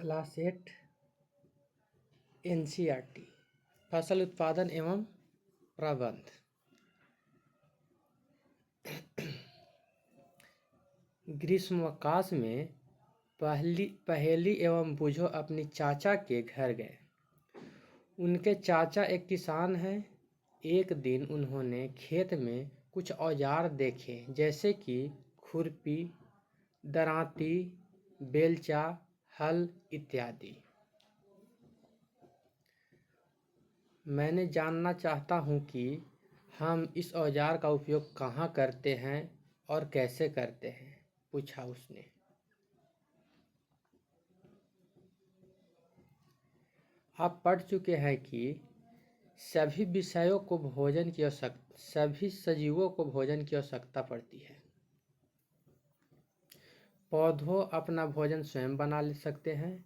Class 8 NCERT फसल उत्पादन एवं प्रबंध। ग्रीष्मावकाश में पहेली एवं बूझो अपनी चाचा के घर गए। उनके चाचा एक किसान हैं। एक दिन उन्होंने खेत में कुछ औजार देखे, जैसे कि खुरपी, दरांती, बेलचा, हल इत्यादि। मैंने जानना चाहता हूँ कि हम इस औजार का उपयोग कहाँ करते हैं और कैसे करते हैं, पूछा उसने। आप पढ़ चुके हैं कि सभी सजीवों को भोजन की आवश्यकता पड़ती है। पौधों अपना भोजन स्वयं बना ले सकते हैं,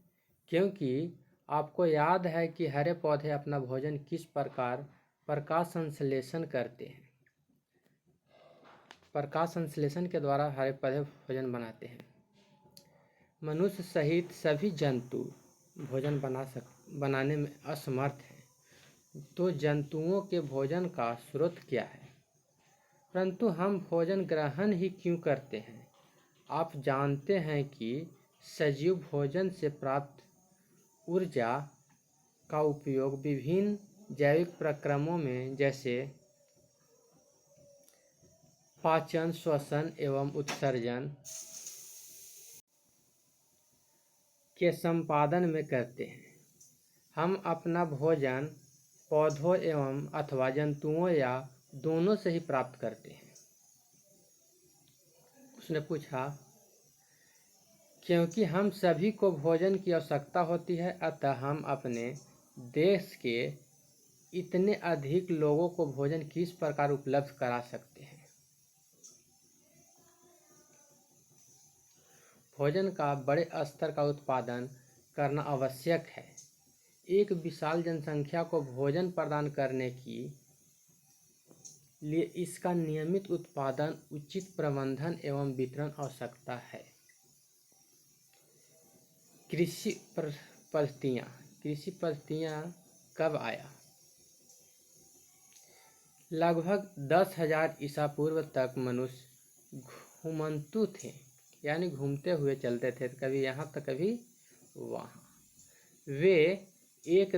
क्योंकि आपको याद है कि हरे पौधे अपना भोजन किस प्रकार प्रकाश संश्लेषण करते हैं। प्रकाश संश्लेषण के द्वारा हरे पौधे भोजन बनाते हैं। मनुष्य सहित सभी जंतु भोजन बनाने में असमर्थ हैं। तो जंतुओं के भोजन का स्रोत क्या है? परंतु हम भोजन ग्रहण ही क्यों करते हैं? आप जानते हैं कि सजीव भोजन से प्राप्त ऊर्जा का उपयोग विभिन्न जैविक प्रक्रमों में, जैसे पाचन, श्वसन एवं उत्सर्जन के संपादन में करते हैं। हम अपना भोजन पौधों एवं अथवा जंतुओं या दोनों से ही प्राप्त करते हैं। उसने पूछा, क्योंकि हम सभी को भोजन की आवश्यकता होती है, अतः हम अपने देश के इतने अधिक लोगों को भोजन किस प्रकार उपलब्ध करा सकते हैं। भोजन का बड़े स्तर का उत्पादन करना आवश्यक है। एक विशाल जनसंख्या को भोजन प्रदान करने के लिए इसका नियमित उत्पादन, उचित प्रबंधन एवं वितरण आवश्यकता है। कृषि पद्धतियाँ कब आया? लगभग 10,000 ईसा पूर्व तक मनुष्य घुमंतु थे, यानी घूमते हुए चलते थे, कभी यहाँ तो कभी वहाँ। वे एक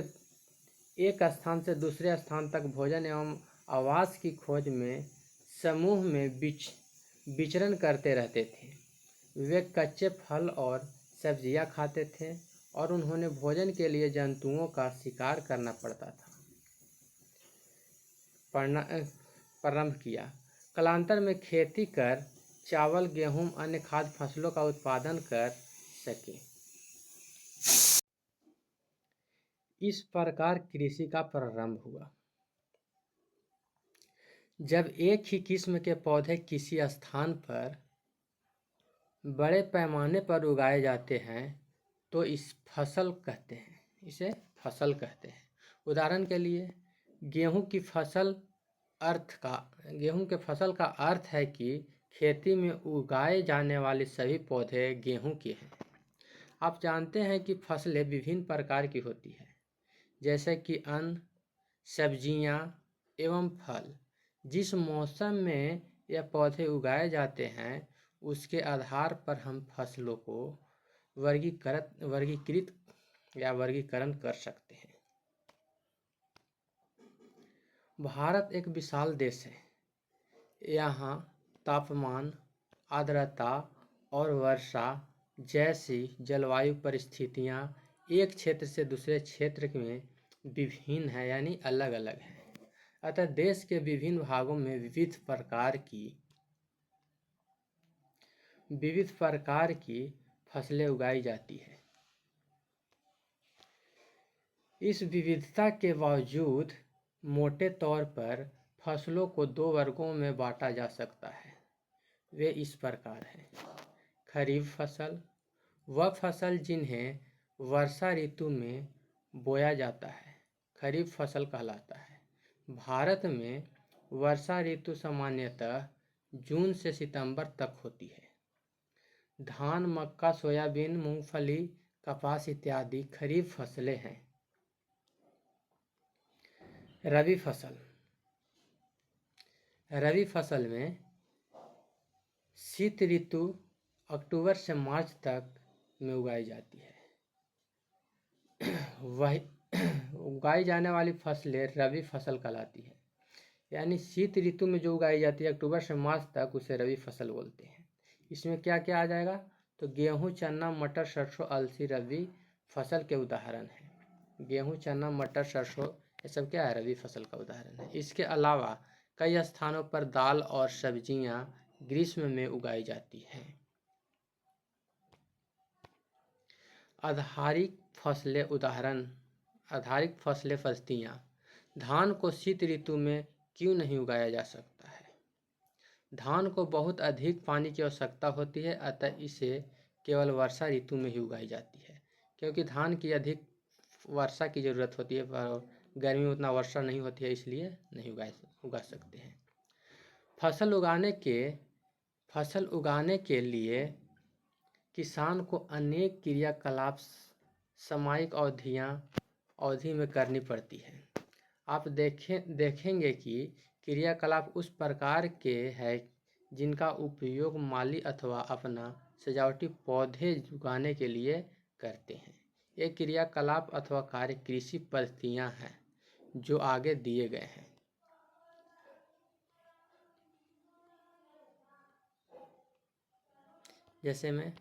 स्थान से दूसरे स्थान तक भोजन एवं आवास की खोज में समूह में विचरण करते रहते थे। वे कच्चे फल और सब्जियां खाते थे और उन्होंने भोजन के लिए जंतुओं का शिकार करना पड़ता था। प्रारंभ किया। कालांतर में खेती कर चावल, गेहूं, अन्य खाद्य फसलों का उत्पादन कर सके। इस प्रकार कृषि का प्रारंभ हुआ। जब एक ही किस्म के पौधे किसी स्थान पर बड़े पैमाने पर उगाए जाते हैं तो इसे फसल कहते हैं। उदाहरण के लिए गेहूं के फसल का अर्थ है कि खेती में उगाए जाने वाले सभी पौधे गेहूं के हैं। आप जानते हैं कि फसलें विभिन्न प्रकार की होती हैं, जैसे कि अन्न, सब्जियां एवं फल। जिस मौसम में यह पौधे उगाए जाते हैं उसके आधार पर हम फसलों को वर्गीकरण कर सकते हैं। भारत एक विशाल देश है। यहाँ तापमान, आर्द्रता और वर्षा जैसी जलवायु परिस्थितियाँ एक क्षेत्र से दूसरे क्षेत्र में विभिन्न है, यानी अलग अलग है। अतः देश के विभिन्न भागों में विविध प्रकार की फसलें उगाई जाती है। इस विविधता के बावजूद मोटे तौर पर फसलों को दो वर्गों में बांटा जा सकता है। वे इस प्रकार हैं। खरीफ फसल, वह फसल जिन्हें वर्षा ऋतु में बोया जाता है, खरीफ फसल कहलाता है। भारत में वर्षा ऋतु सामान्यतः जून से सितंबर तक होती है। धान, मक्का, सोयाबीन, मूंगफली, कपास इत्यादि खरीफ फसलें हैं। रबी फसल। रबी फसल में शीत ऋतु अक्टूबर से मार्च तक में उगाई जाती है। वही उगाई जाने वाली फसलें रबी फसल कहलाती है। यानी शीत ऋतु में जो उगाई जाती है अक्टूबर से मार्च तक, उसे रबी फसल बोलते हैं। इसमें क्या क्या आ जाएगा? तो गेहूं, चना, मटर, सरसों, अलसी रबी फसल के उदाहरण हैं। गेहूं, चना, मटर, सरसों ये सब क्या है? रबी फसल का उदाहरण है। इसके अलावा कई स्थानों पर दाल और सब्जियां ग्रीष्म में उगाई जाती हैं। आधारिक फसलें उदाहरण। आधारिक फसलें फसतियाँ। धान को शीत ऋतु में क्यों नहीं उगाया जा सकता है? धान को बहुत अधिक पानी की आवश्यकता होती है, अतः इसे केवल वर्षा ऋतु में ही उगाई जाती है। क्योंकि धान की अधिक वर्षा की ज़रूरत होती है, पर गर्मी में उतना वर्षा नहीं होती है, इसलिए नहीं उगा सकते हैं। फसल उगाने के लिए किसान को अनेक क्रियाकलाप सामयिक अवधि में करनी पड़ती है। आप देखेंगे कि क्रियाकलाप उस प्रकार के हैं जिनका उपयोग माली अथवा अपना सजावटी पौधे उगाने के लिए करते हैं। ये क्रियाकलाप अथवा कार्य कृषि पद्धतियाँ हैं जो आगे दिए गए हैं। जैसे में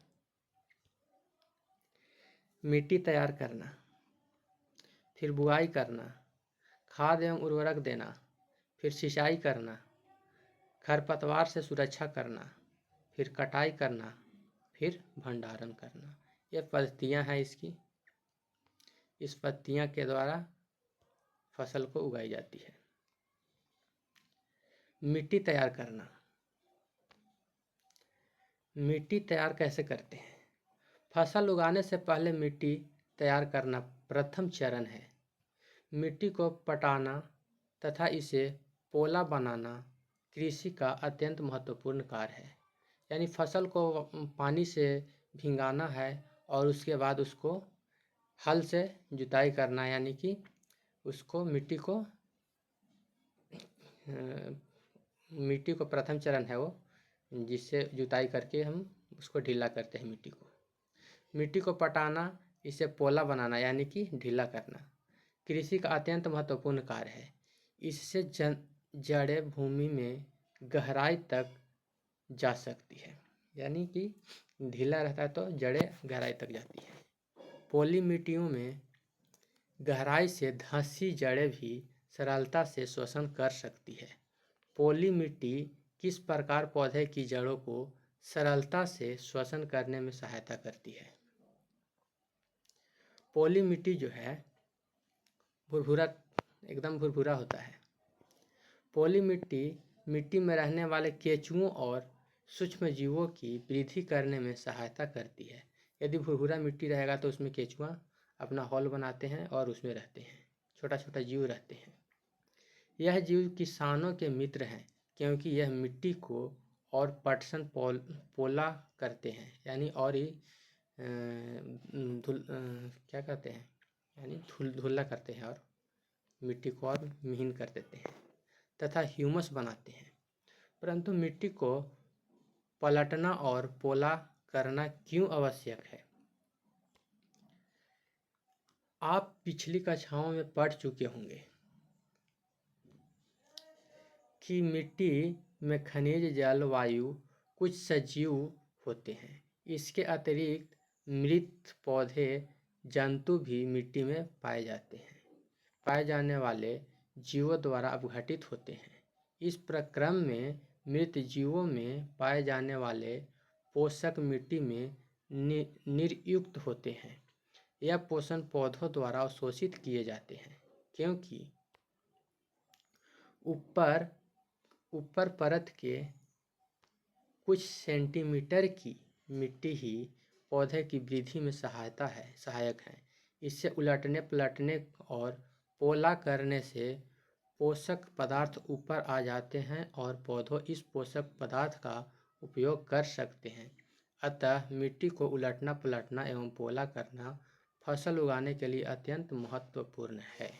मिट्टी तैयार करना, फिर बुआई करना, खाद एवं उर्वरक देना, फिर सिंचाई करना, खरपतवार से सुरक्षा करना, फिर कटाई करना, फिर भंडारण करना। ये पद्धतियाँ हैं इसकी। इस पद्धतियाँ के द्वारा फसल को उगाई जाती है। मिट्टी तैयार करना। मिट्टी तैयार कैसे करते हैं? फसल उगाने से पहले मिट्टी तैयार करना प्रथम चरण है। मिट्टी को पटाना तथा इसे पोला बनाना कृषि का अत्यंत महत्वपूर्ण कार्य है। यानी फसल को पानी से भिंगाना है और उसके बाद उसको हल से जुताई करना, यानी कि उसको मिट्टी को प्रथम चरण है वो, जिससे जुताई करके हम उसको ढीला करते हैं। मिट्टी को पटाना, इसे पोला बनाना यानी कि ढीला करना कृषि का अत्यंत महत्वपूर्ण कार्य है। इससे जड़ें भूमि में गहराई तक जा सकती है। यानी कि ढीला रहता है तो जड़ें गहराई तक जाती है। पोली मिट्टियों में गहराई से धंसी जड़ें भी सरलता से श्वसन कर सकती है। पोली मिट्टी किस प्रकार पौधे की जड़ों को सरलता से श्वसन करने में सहायता करती है? पोली मिट्टी जो है एकदम भुरभुरा होता है। पोली मिट्टी में रहने वाले केंचुओं और सूक्ष्म जीवों की वृद्धि करने में सहायता करती है। यदि भुरभुरा मिट्टी रहेगा तो उसमें केंचुआ अपना हॉल बनाते हैं और उसमें रहते हैं, छोटा छोटा जीव रहते हैं। यह जीव किसानों के मित्र हैं क्योंकि यह मिट्टी को और पटसन पोला करते हैं, यानी और ही क्या कहते हैं, यानी धुल्ला करते हैं और मिट्टी को और महीन कर देते हैं तथा ह्यूमस बनाते हैं। परंतु मिट्टी को पलटना और पोला करना क्यों आवश्यक है? आप पिछली कक्षाओं में पढ़ चुके होंगे कि मिट्टी में खनिज, जल, वायु, कुछ सजीव होते हैं। इसके अतिरिक्त मृत पौधे, जंतु भी मिट्टी में पाए जाते हैं। पाए जाने वाले जीवों द्वारा अपघटित होते हैं। इस प्रक्रम में मृत जीवों में पाए जाने वाले पोषक मिट्टी में निर्युक्त होते हैं। यह पोषण पौधों द्वारा अवशोषित किए जाते हैं क्योंकि ऊपर परत के कुछ सेंटीमीटर की मिट्टी ही पौधे की वृद्धि में सहायक है। इससे उलटने पलटने और पोला करने से पोषक पदार्थ ऊपर आ जाते हैं और पौधों इस पोषक पदार्थ का उपयोग कर सकते हैं। अतः मिट्टी को उलटना पलटना एवं पोला करना फसल उगाने के लिए अत्यंत महत्वपूर्ण है।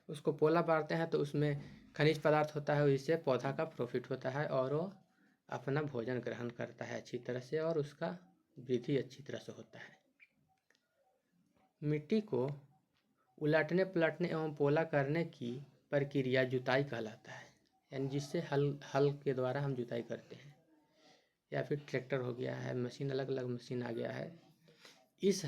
उसको पोला पारते हैं तो उसमें खनिज पदार्थ होता है, इससे पौधा का प्रॉफिट होता है और वो अपना भोजन ग्रहण करता है अच्छी तरह से और उसका वृद्धि अच्छी तरह से होता है। मिट्टी को उलटने पलटने एवं पोला करने की प्रक्रिया जुताई कहलाता है, यानी जिससे हल के द्वारा हम जुताई करते हैं, या फिर ट्रैक्टर हो गया है, मशीन, अलग अलग मशीन आ गया है। इसे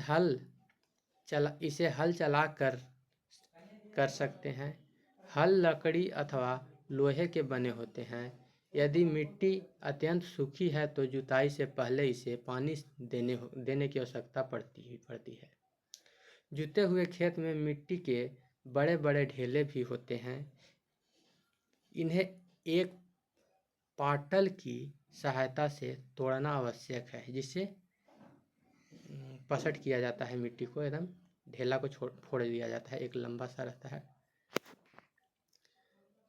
हल चला कर सकते हैं। हल लकड़ी अथवा लोहे के बने होते हैं। यदि मिट्टी अत्यंत सूखी है तो जुताई से पहले इसे पानी देने की आवश्यकता पड़ती है। जुते हुए खेत में मिट्टी के बड़े बड़े ढेले भी होते हैं। इन्हें एक पाटल की सहायता से तोड़ना आवश्यक है, जिससे पसट किया जाता है, मिट्टी को एकदम ढेला को फोड़ दिया जाता है, एक लंबा सा रहता है।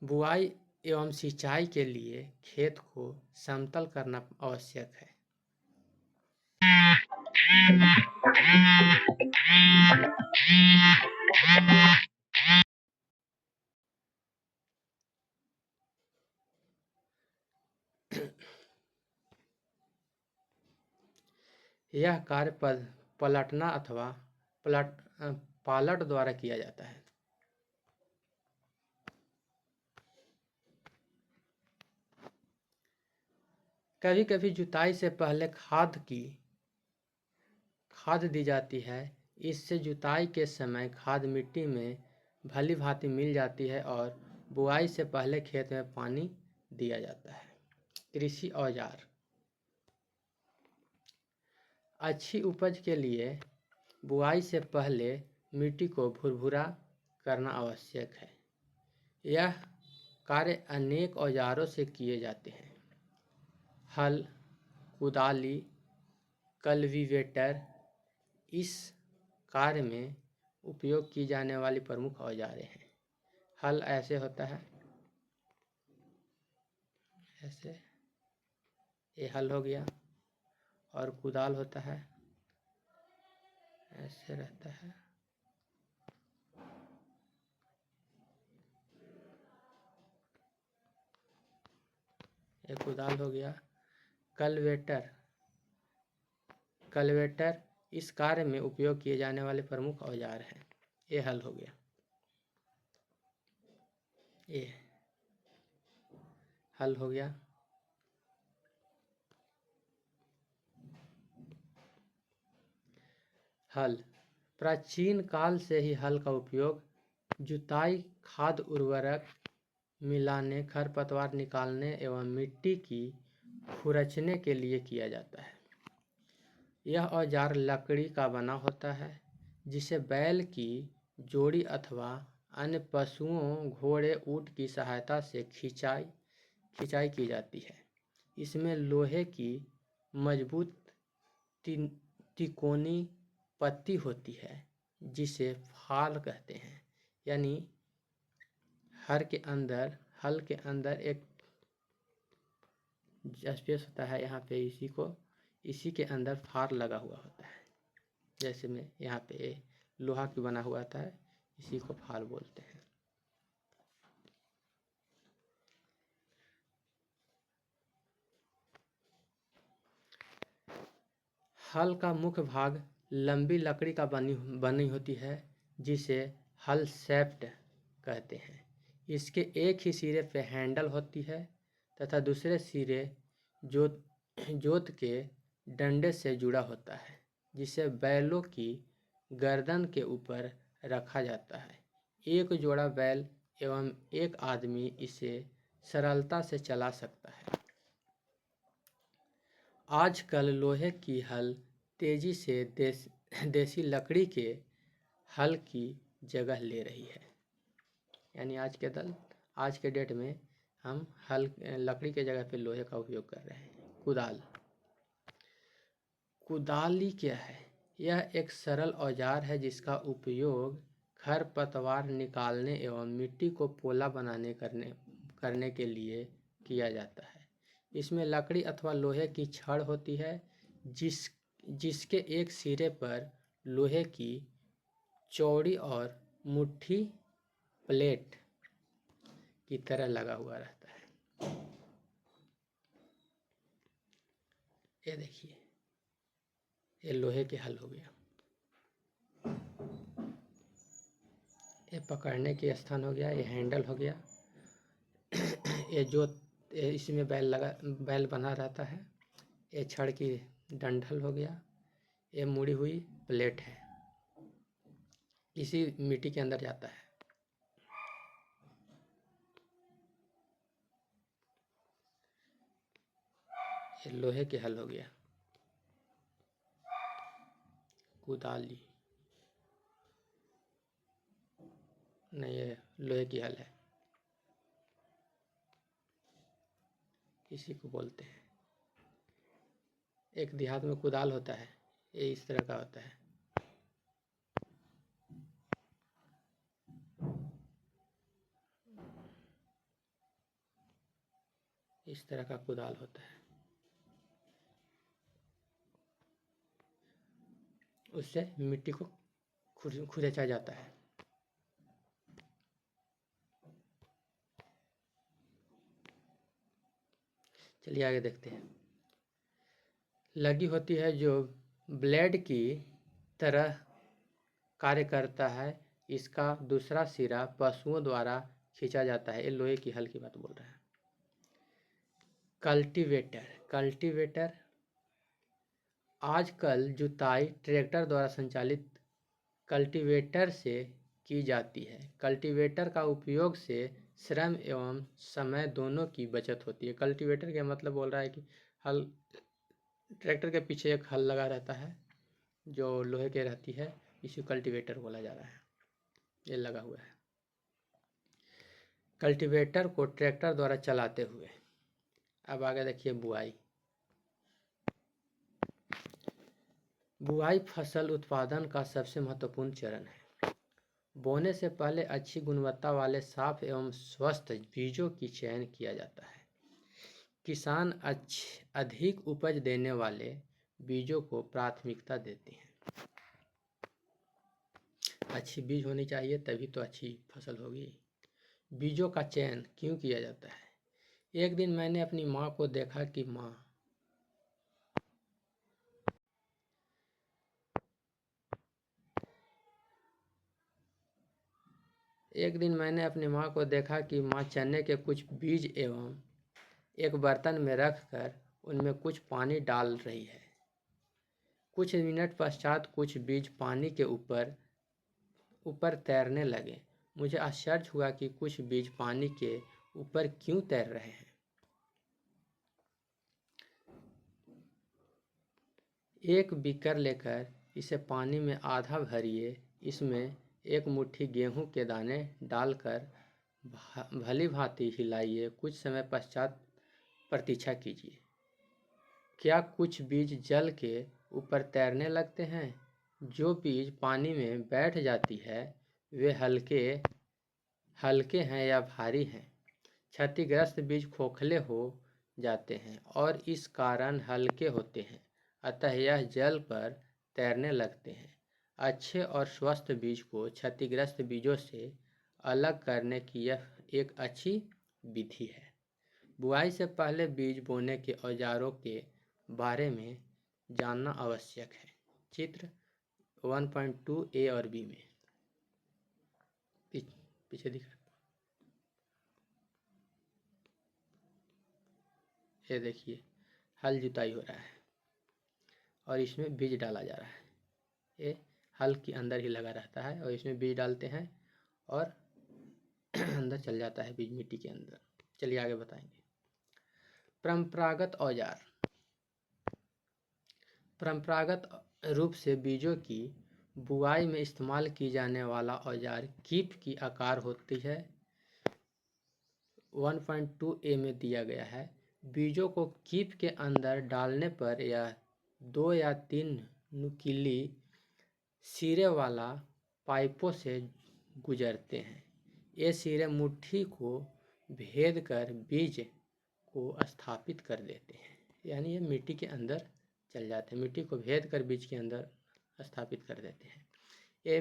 बुआई एवं सिंचाई के लिए खेत को समतल करना आवश्यक है। यह कार्य पलटना अथवा पालट द्वारा किया जाता है। कभी कभी जुताई से पहले खाद दी जाती है। इससे जुताई के समय खाद मिट्टी में भली भांति मिल जाती है और बुआई से पहले खेत में पानी दिया जाता है। कृषि औजार। अच्छी उपज के लिए बुआई से पहले मिट्टी को भुरभुरा करना आवश्यक है। यह कार्य अनेक औजारों से किए जाते हैं। हल, कुदाली, कल्टीवेटर इस कार्य में उपयोग की जाने वाली प्रमुख औजारें हैं। हल ऐसे होता है, ऐसे, ये हल हो गया, और कुदाल होता है, ऐसे रहता है, ये कुदाल हो गया। कल्टीवेटर इस कार्य में उपयोग किए जाने वाले प्रमुख औजार हैं। ये हल हो गया, ये हल हो गया। हल, प्राचीन काल से ही हल का उपयोग जुताई, खाद, उर्वरक मिलाने, खरपतवार निकालने एवं मिट्टी की खुरचने के लिए किया जाता है। यह औजार लकड़ी का बना होता है, जिसे बैल की जोड़ी अथवा अन्य पशुओं, घोड़े, ऊंट की सहायता से खिंचाई की जाती है। इसमें लोहे की मजबूत तिकोनी पत्ती होती है, जिसे फाल कहते हैं। यानी हल के अंदर एक स्पेस होता है, यहाँ पे इसी के अंदर फार लगा हुआ होता है। जैसे में यहाँ पे लोहा की बना हुआ होता है, इसी को फाल बोलते हैं। हल का मुख्य भाग लंबी लकड़ी का बनी होती है, जिसे हल शैफ्ट कहते हैं। इसके एक ही सिरे पे हैंडल होती है तथा दूसरे सिरे जोत के डंडे से जुड़ा होता है, जिसे बैलों की गर्दन के ऊपर रखा जाता है। एक जोड़ा बैल एवं एक आदमी इसे सरलता से चला सकता है। आजकल लोहे की हल तेजी से देसी लकड़ी के हल की जगह ले रही है। यानी आज के डेट में हम लकड़ी के जगह पे लोहे का उपयोग कर रहे हैं। कुदाली क्या है? यह एक सरल औजार है जिसका उपयोग खरपतवार निकालने एवं मिट्टी को पोला करने के लिए किया जाता है। इसमें लकड़ी अथवा लोहे की छड़ होती है जिसके एक सिरे पर लोहे की चौड़ी और मुट्ठी प्लेट की तरह लगा हुआ रहता है। ये देखिए, ये लोहे के हल हो गया। ये पकड़ने के स्थान हो गया, ये हैंडल हो गया। ये जो इसमें बैल बना रहता है। ये छड़ की डंठल हो गया। ये मुड़ी हुई प्लेट है, इसी मिट्टी के अंदर जाता है। ये लोहे के हल हो गया। कुदाली नहीं, ये लोहे की हल है, इसी को बोलते हैं। एक देहात में कुदाल होता है, ये इस तरह का होता है। इस तरह का कुदाल होता है, उससे मिट्टी को खुरेचा जाता है। चलिए आगे देखते हैं। लगी होती है जो ब्लेड की तरह कार्य करता है। इसका दूसरा सिरा पशुओं द्वारा खींचा जाता है। ये लोहे की हल की बात बोल रहा है। कल्टीवेटर आजकल जुताई ट्रैक्टर द्वारा संचालित कल्टीवेटर से की जाती है। कल्टीवेटर का उपयोग से श्रम एवं समय दोनों की बचत होती है। कल्टीवेटर का मतलब बोल रहा है कि हल, ट्रैक्टर के पीछे एक हल लगा रहता है जो लोहे के रहती है, इसी कल्टीवेटर बोला जा रहा है। ये लगा हुआ है। कल्टीवेटर को ट्रैक्टर द्वारा चलाते हुए। अब आगे देखिए बुआई फसल उत्पादन का सबसे महत्वपूर्ण चरण है। बोने से पहले अच्छी गुणवत्ता वाले साफ एवं स्वस्थ बीजों की चयन किया जाता है। किसान अधिक उपज देने वाले बीजों को प्राथमिकता देते हैं। अच्छी बीज होनी चाहिए, तभी तो अच्छी फसल होगी। बीजों का चयन क्यों किया जाता है? एक दिन मैंने अपनी माँ को देखा कि माँ चने के कुछ बीज एवं एक बर्तन में रखकर उनमें कुछ पानी डाल रही है। कुछ मिनट पश्चात कुछ बीज पानी के ऊपर तैरने लगे। मुझे आश्चर्य हुआ कि कुछ बीज पानी के ऊपर क्यों तैर रहे हैं। एक बीकर लेकर इसे पानी में आधा भरिए। इसमें एक मुट्ठी गेहूं के दाने डालकर भली भांति हिलाइए। कुछ समय पश्चात प्रतीक्षा कीजिए। क्या कुछ बीज जल के ऊपर तैरने लगते हैं? जो बीज पानी में बैठ जाती है वे हल्के हैं या भारी हैं? क्षतिग्रस्त बीज खोखले हो जाते हैं और इस कारण हल्के होते हैं, अतः यह जल पर तैरने लगते हैं। अच्छे और स्वस्थ बीज को क्षतिग्रस्त बीजों से अलग करने की यह एक अच्छी विधि है। बुआई से पहले बीज बोने के औजारों के बारे में जानना आवश्यक है। चित्र 1.2 ए और बी में पीछे दिखा। ये देखिए, हल जुताई हो रहा है और इसमें बीज डाला जा रहा है। ये हल के अंदर ही लगा रहता है और इसमें बीज डालते हैं और अंदर चल जाता है बीज मिट्टी के अंदर। चलिए आगे बताएंगे। परंपरागत औजार। परंपरागत रूप से बीजों की बुआई में इस्तेमाल की जाने वाला औजार कीप की आकार होती है। 1.2 ए में दिया गया है। बीजों को कीप के अंदर डालने पर यह 2 या 3 नुकीली सिरे वाला पाइपों से गुजरते हैं। ये सिरे मुट्ठी को भेद कर बीज को स्थापित कर देते हैं, यानी ये मिट्टी के अंदर चल जाते हैं, मिट्टी को भेद कर बीज के अंदर स्थापित कर देते हैं। ये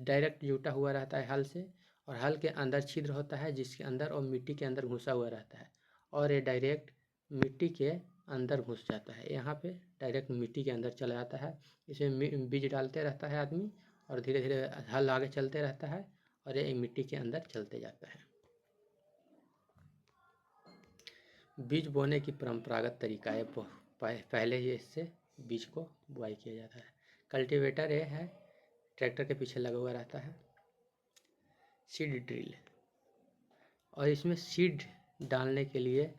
डायरेक्ट जुटा हुआ रहता है हल से, और हल के अंदर छिद्र होता है जिसके अंदर और मिट्टी के अंदर घुसा हुआ रहता है, और ये डायरेक्ट मिट्टी के अंदर घुस जाता है। यहाँ पे डायरेक्ट मिट्टी के अंदर चला जाता है। इसमें बीज डालते रहता है आदमी, और धीरे धीरे हल आगे चलते रहता है और ये मिट्टी के अंदर चलते जाता है। बीज बोने की परंपरागत तरीका है, पहले ही इससे बीज को बुआई किया जाता है। कल्टीवेटर ये है, ट्रैक्टर के पीछे लगा हुआ रहता है। सीड ड्रिल, और इसमें सीड डालने के लिए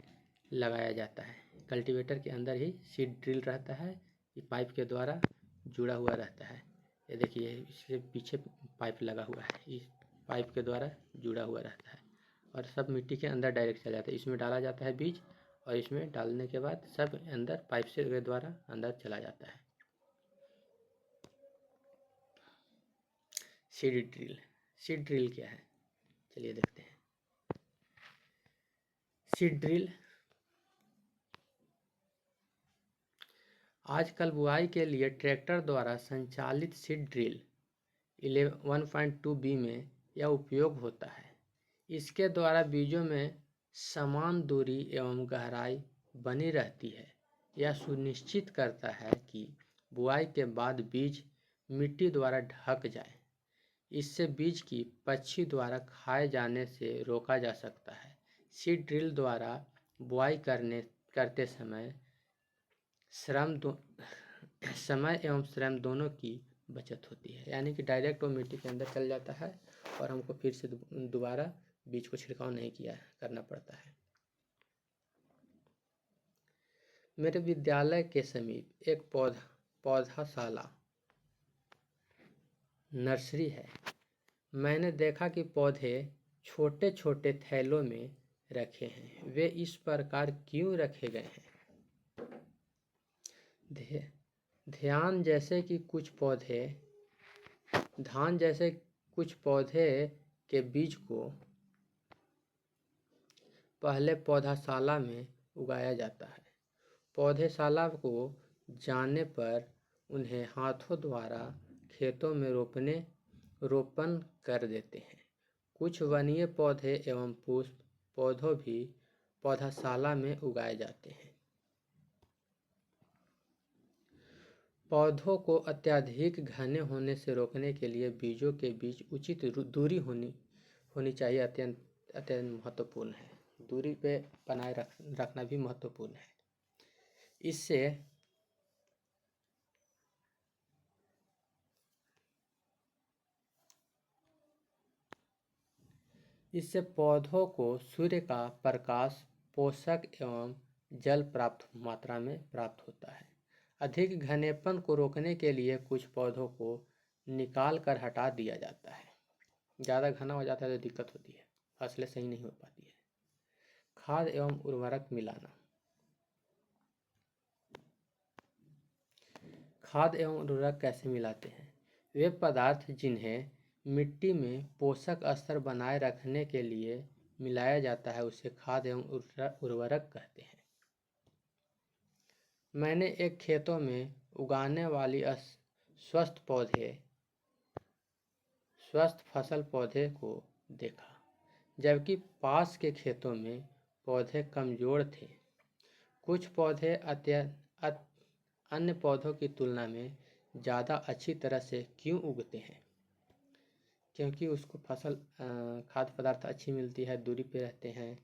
लगाया जाता है। कल्टीवेटर के अंदर ही सीड ड्रिल रहता है, ये पाइप के द्वारा जुड़ा हुआ रहता है। ये देखिए इसके पीछे पाइप लगा हुआ है, इस पाइप के द्वारा जुड़ा हुआ रहता है, और सब मिट्टी के अंदर डायरेक्ट चला जाता है। इसमें डाला जाता है बीज, और इसमें डालने के बाद सब अंदर पाइप से के द्वारा अंदर चला जाता है। सीड ड्रिल, सीड ड्रिल क्या है चलिए देखते हैं। सीड ड्रिल आजकल बुआई के लिए ट्रैक्टर द्वारा संचालित सीड ड्रिल 1.2B में यह उपयोग होता है। इसके द्वारा बीजों में समान दूरी एवं गहराई बनी रहती है। यह सुनिश्चित करता है कि बुआई के बाद बीज मिट्टी द्वारा ढक जाए। इससे बीज की पक्षी द्वारा खाए जाने से रोका जा सकता है। सीड ड्रिल द्वारा बुआई करते समय समय एवं श्रम दोनों की बचत होती है, यानी कि डायरेक्ट वो मिट्टी के अंदर चल जाता है और हमको फिर से दोबारा बीज को छिड़काव नहीं करना पड़ता है। मेरे विद्यालय के समीप एक पौधाशाला नर्सरी है। मैंने देखा कि पौधे छोटे छोटे थैलों में रखे हैं। वे इस प्रकार क्यों रखे गए हैं? धान जैसे कुछ पौधे के बीज को पहले पौधाशाला में उगाया जाता है। पौधशाला को जाने पर उन्हें हाथों द्वारा खेतों में रोपण कर देते हैं। कुछ वन्य पौधे एवं पुष्प पौधों भी पौधशाला में उगाए जाते हैं। पौधों को अत्यधिक घने होने से रोकने के लिए बीजों के बीच उचित दूरी होनी चाहिए, अत्यंत महत्वपूर्ण है। दूरी पे बनाए रखना भी महत्वपूर्ण है। इससे पौधों को सूर्य का प्रकाश, पोषक एवं जल प्राप्त मात्रा में प्राप्त होता है। अधिक घनेपन को रोकने के लिए कुछ पौधों को निकाल कर हटा दिया जाता है। ज़्यादा घना हो जाता है तो दिक्कत होती है, फसलें सही नहीं हो पाती है। खाद एवं उर्वरक मिलाना। खाद एवं उर्वरक कैसे मिलाते हैं? वे पदार्थ जिन्हें मिट्टी में पोषक स्तर बनाए रखने के लिए मिलाया जाता है उसे खाद एवं उर्वरक कहते हैं। मैंने एक खेतों में उगाने वाली स्वस्थ फसल पौधे को देखा, जबकि पास के खेतों में पौधे कमजोर थे। कुछ पौधे अन्य पौधों की तुलना में ज़्यादा अच्छी तरह से क्यों उगते हैं? क्योंकि उसको खाद्य पदार्थ अच्छी मिलती है, दूरी पे रहते हैं।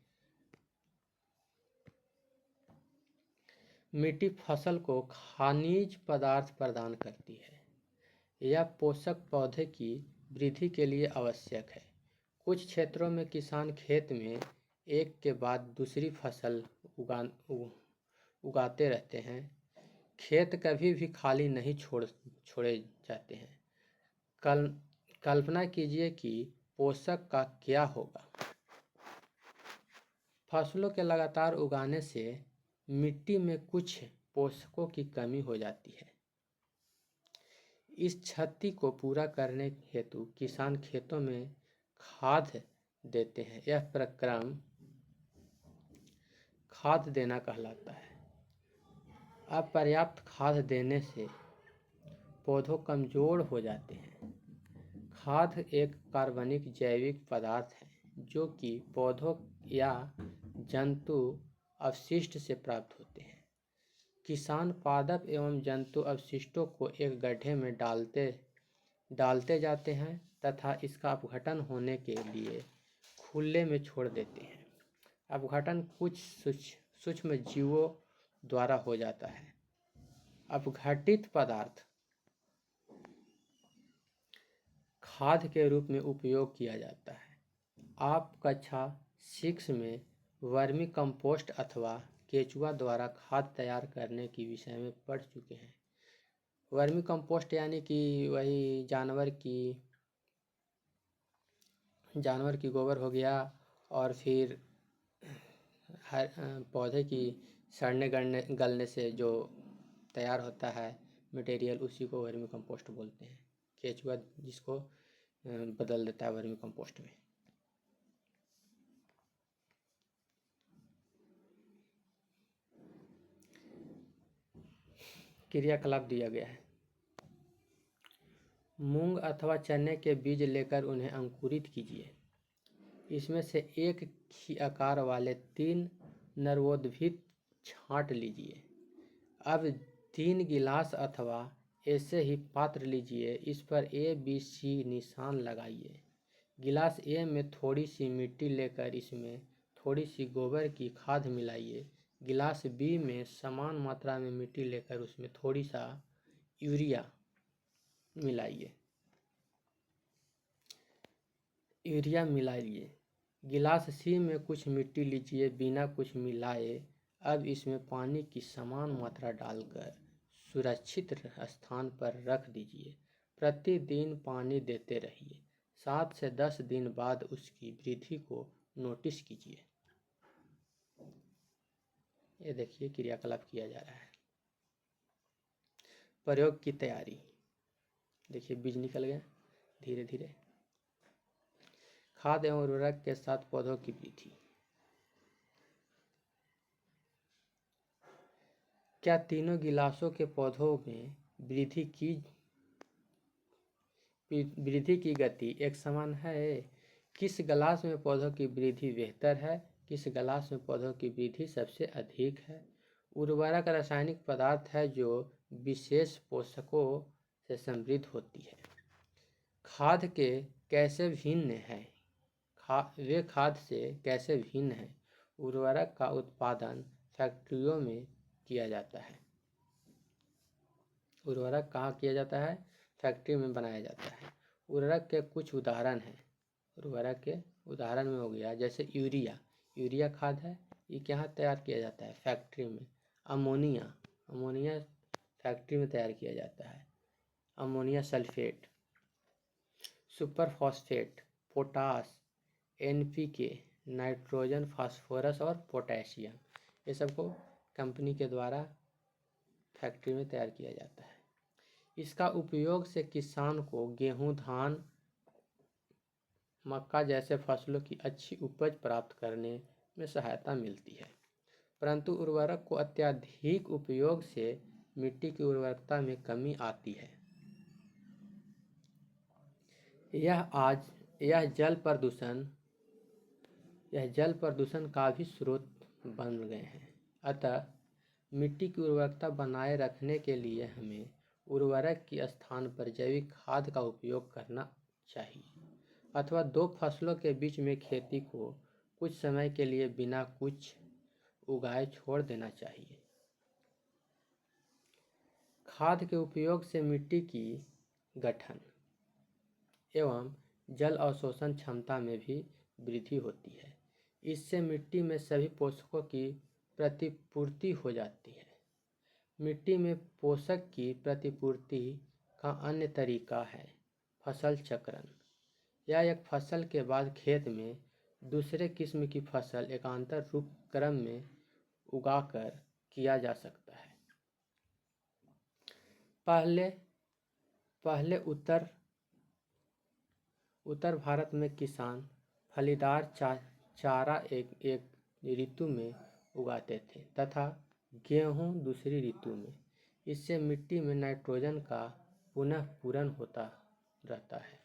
मिट्टी फसल को खनिज पदार्थ प्रदान करती है। यह पोषक पौधे की वृद्धि के लिए आवश्यक है। कुछ क्षेत्रों में किसान खेत में एक के बाद दूसरी फसल उगाते रहते हैं। खेत कभी भी खाली नहीं छोड़े जाते हैं। कल्पना कीजिए कि पोषक का क्या होगा। फसलों के लगातार उगाने से मिट्टी में कुछ पोषकों की कमी हो जाती है। इस क्षति को पूरा करने हेतु किसान खेतों में खाद देते हैं। यह प्रक्रम खाद देना कहलाता है। अपर्याप्त खाद देने से पौधों कमज़ोर हो जाते हैं। खाद एक कार्बनिक जैविक पदार्थ है जो कि पौधों या जंतु अपशिष्ट से प्राप्त होते हैं। किसान पादप एवं जंतु अपशिष्टों को एक गड्ढे में डालते जाते हैं तथा इसका अपघटन होने के लिए खुले में छोड़ देते हैं। अपघटन कुछ सूक्ष्म जीवों द्वारा हो जाता है। अपघटित पदार्थ खाद के रूप में उपयोग किया जाता है। आप कक्षा 6 में वर्मी कंपोस्ट अथवा केचुआ द्वारा खाद तैयार करने के विषय में पढ़ चुके हैं। वर्मी कंपोस्ट यानी कि वही जानवर की गोबर हो गया और फिर हर पौधे की सड़ने गलने से जो तैयार होता है मटेरियल, उसी को वर्मी कंपोस्ट बोलते हैं। केचुआ जिसको बदल देता है वर्मी कंपोस्ट में। क्रियाकलाप दिया गया है। मूंग अथवा चने के बीज लेकर उन्हें अंकुरित कीजिए। इसमें से एक ही आकार वाले 3 नवोद्भिद छांट लीजिए। अब 3 गिलास अथवा ऐसे ही पात्र लीजिए। इस पर ABC निशान लगाइए। गिलास A में थोड़ी सी मिट्टी लेकर इसमें थोड़ी सी गोबर की खाद मिलाइए। गिलास B में समान मात्रा में मिट्टी लेकर उसमें थोड़ी सा यूरिया मिलाइए। गिलास C में कुछ मिट्टी लीजिए बिना कुछ मिलाए। अब इसमें पानी की समान मात्रा डालकर सुरक्षित स्थान पर रख दीजिए। प्रतिदिन पानी देते रहिए। 7 से 10 दिन बाद उसकी वृद्धि को नोटिस कीजिए। ये देखिए क्रियाकलाप किया जा रहा है। प्रयोग की तैयारी। देखिए बीज निकल गए धीरे धीरे। खाद एवं उर्वरक के साथ पौधों की वृद्धि। क्या तीनों गिलासों के पौधों में वृद्धि की गति एक समान है? किस गिलास में पौधों की वृद्धि बेहतर है? किस गिलास में पौधों की वृद्धि सबसे अधिक है? उर्वरक रासायनिक पदार्थ है जो विशेष पोषकों से समृद्ध होती है। खाद के कैसे भिन्न है? वे खाद से कैसे भिन्न है? उर्वरक का उत्पादन फैक्ट्रियों में किया जाता है। उर्वरक कहाँ किया जाता है? फैक्ट्री में बनाया जाता है। उर्वरक के कुछ उदाहरण हैं। उर्वरक के उदाहरण में हो गया जैसे यूरिया खाद है। ये कहाँ तैयार किया जाता है? फैक्ट्री में। अमोनिया फैक्ट्री में तैयार किया जाता है। Ammonia sulphate, super phosphate, potash, NPK, nitrogen, phosphorus और पोटेशियम, ये सबको कंपनी के द्वारा फैक्ट्री में तैयार किया जाता है। इसका उपयोग से किसान को गेहूं, धान, मक्का जैसे फसलों की अच्छी उपज प्राप्त करने में सहायता मिलती है। परंतु उर्वरक को अत्यधिक उपयोग से मिट्टी की उर्वरकता में कमी आती है। यह जल प्रदूषण का भी स्रोत बन गए हैं। अतः मिट्टी की उर्वरकता बनाए रखने के लिए हमें उर्वरक के स्थान पर जैविक खाद का उपयोग करना चाहिए अथवा 2 फसलों के बीच में खेती को कुछ समय के लिए बिना कुछ उगाए छोड़ देना चाहिए। खाद के उपयोग से मिट्टी की गठन एवं जल अवशोषण क्षमता में भी वृद्धि होती है। इससे मिट्टी में सभी पोषकों की प्रतिपूर्ति हो जाती है। मिट्टी में पोषक की प्रतिपूर्ति का अन्य तरीका है फसल चक्रण। यह एक फसल के बाद खेत में दूसरे किस्म की फसल एकांतर रूप क्रम में उगाकर किया जा सकता है। पहले उत्तर भारत में किसान फलीदार चारा एक ऋतु में उगाते थे तथा गेहूँ दूसरी ऋतु में। इससे मिट्टी में नाइट्रोजन का पुनः पूरण होता रहता है।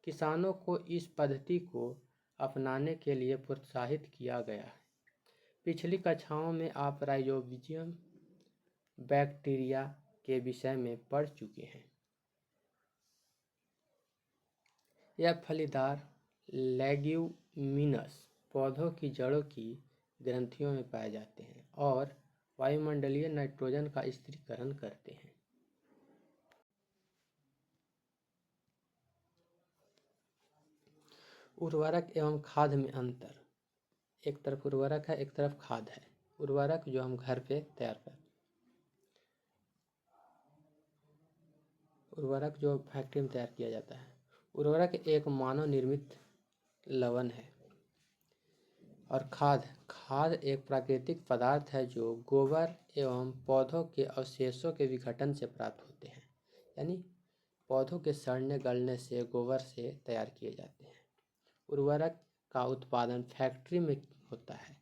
किसानों को इस पद्धति को अपनाने के लिए प्रोत्साहित किया गया है। पिछली कक्षाओं में आप राइजोबियम बैक्टीरिया के विषय में पढ़ चुके हैं। यह फलीदार लेग्यूमिनस पौधों की जड़ों की ग्रंथियों में पाए जाते हैं और वायुमंडलीय नाइट्रोजन का स्थिरीकरण करते हैं। उर्वरक एवं खाद में अंतर। एक तरफ उर्वरक है, एक तरफ खाद है। उर्वरक जो हम घर पे तैयार करते हैं, उर्वरक जो फैक्ट्री में तैयार किया जाता है। उर्वरक एक मानव निर्मित लवण है। और खाद एक प्राकृतिक पदार्थ है जो गोबर एवं पौधों के अवशेषों के विघटन से प्राप्त होते हैं। यानी पौधों के सड़ने गलने से गोबर से तैयार किए जाते हैं। उर्वरक का उत्पादन फैक्ट्री में होता है।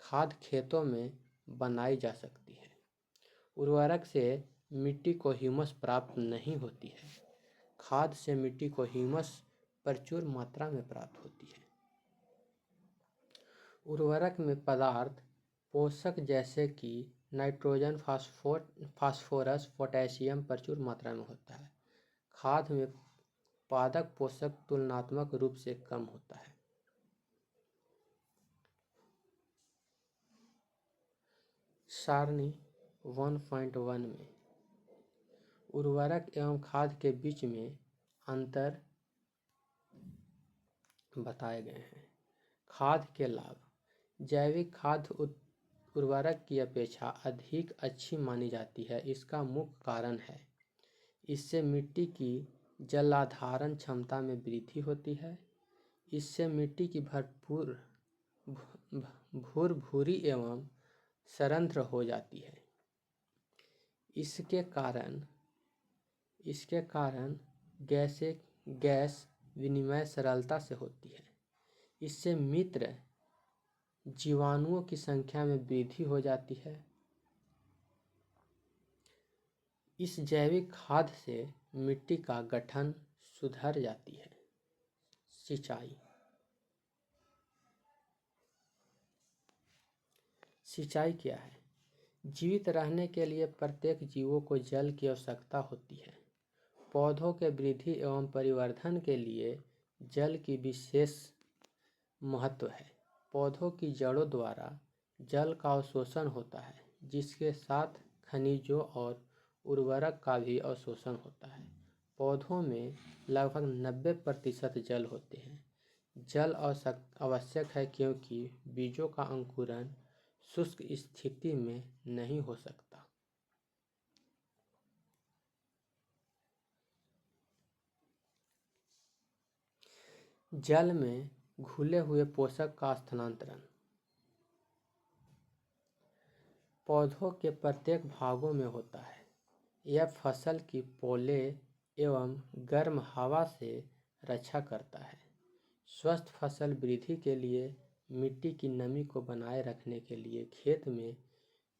खाद खेतों में बनाई जा सकती है। उर्वरक से मिट्टी को ह्यूमस प्राप्त नहीं होती है। खाद से मिट्टी को ह्यूमस प्रचुर मात्रा में प्राप्त होती है। उर्वरक में पदार्थ पोषक जैसे कि नाइट्रोजन, फास्फोरस, पोटेशियम प्रचुर मात्रा में होता है। खाद में पादप पोषक तुलनात्मक रूप से कम होता है। सारणी 1.1 में उर्वरक एवं खाद के बीच में अंतर बताए गए हैं। खाद के लाभ। जैविक खाद उर्वरक की अपेक्षा अधिक अच्छी मानी जाती है। इसका मुख्य कारण है इससे मिट्टी की जलाधारण क्षमता में वृद्धि होती है। इससे मिट्टी की भुरभुरी एवं सरंध्र हो जाती है। इसके कारण गैस विनिमय सरलता से होती है। इससे मित्र जीवाणुओं की संख्या में वृद्धि हो जाती है। इस जैविक खाद से मिट्टी का गठन सुधर जाती है। सिंचाई क्या है? जीवित रहने के लिए प्रत्येक जीवों को जल की आवश्यकता होती है। पौधों के वृद्धि एवं परिवर्धन के लिए जल की विशेष महत्व है। पौधों की जड़ों द्वारा जल का अवशोषण होता है, जिसके साथ खनिजों और उर्वरक का भी अवशोषण होता है। पौधों में लगभग 90% जल होते हैं। जल आवश्यक है क्योंकि बीजों का अंकुरण शुष्क स्थिति में नहीं हो सकता। जल में घुले हुए पोषक का स्थानांतरण। पौधों के प्रत्येक भागों में होता है। यह फसल की पोले एवं गर्म हवा से रक्षा करता है। स्वस्थ फसल वृद्धि के लिए मिट्टी की नमी को बनाए रखने के लिए खेत में